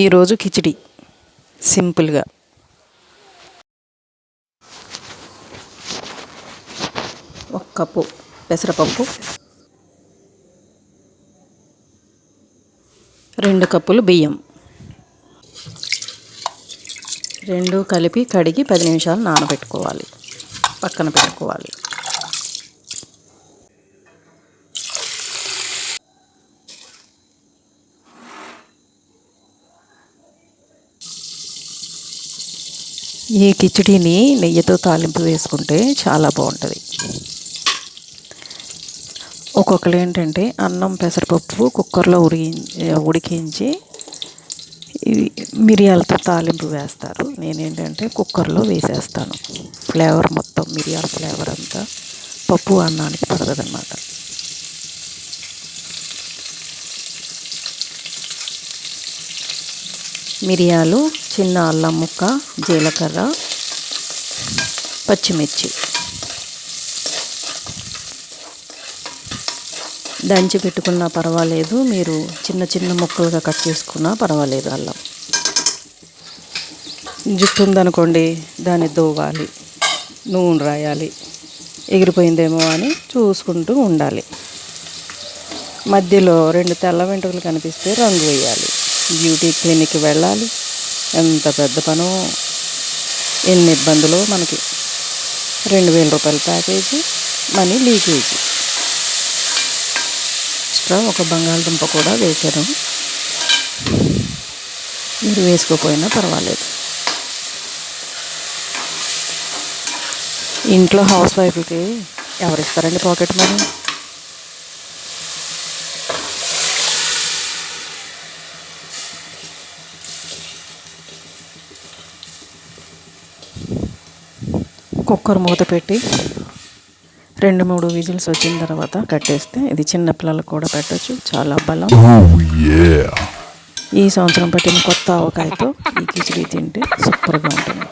ఈరోజు కిచిడి సింపుల్గా ఒక కప్పు పెసరపప్పు, 2 కప్పులు బియ్యం, రెండు కలిపి కడిగి 10 నిమిషాలు నానబెట్టుకోవాలి, పక్కన పెట్టుకోవాలి. ఈ కిచిడిని నెయ్యితో తాలింపు వేసుకుంటే చాలా బాగుంటుంది. ఒక్కొక్కరు ఏంటంటే అన్నం పెసరపప్పు కుక్కర్లో ఉడికించి మిరియాలతో తాలింపు వేస్తారు. నేనేంటంటే కుక్కర్లో వేసేస్తాను. ఫ్లేవర్ మొత్తం మిరియాల ఫ్లేవర్ అంతా పప్పు అన్నానికి పడదన్నమాట. మిరియాలు, చిన్న అల్లం ముక్క, జీలకర్ర, పచ్చిమిర్చి దంచి పెట్టుకున్నా పర్వాలేదు, మీరు చిన్న చిన్న ముక్కలుగా కట్ చేసుకున్నా పర్వాలేదు. అల్లం జుట్టు ఉందనుకోండి, దాన్ని దువ్వాలి, నూనె రాయాలి, ఎగిరిపోయిందేమో అని చూసుకుంటూ ఉండాలి. మధ్యలో 2 తెల్ల వెంట్రుకలు కనిపిస్తే రంగు వేయాలి. బ్యూటీ క్లినిక్కి వెళ్ళాలి. ఎంత పెద్ద పనో, ఎన్ని ఇబ్బందులో మనకి. 2000 రూపాయల ప్యాకేజీ, మనీ లీకేజీ. ఎక్స్ట్రా ఒక బంగాళదుంప కూడా వేశాను. మీరు వేసుకోకపోయినా పర్వాలేదు. ఇంట్లో హౌస్ వైఫ్కి ఎవరిస్తారండి పాకెట్ మనీ? కుక్కర్ మూత పెట్టి 2-3 విజిల్స్ వచ్చిన తర్వాత కట్టేస్తే ఇది చిన్నపిల్లలకు కూడా పెట్టచ్చు. చాలా బలం. ఈ సంవత్సరం పట్టిన కొత్త ఆవకాయతో ఈ కిచిడి తింటే సూపర్గా ఉంటుంది.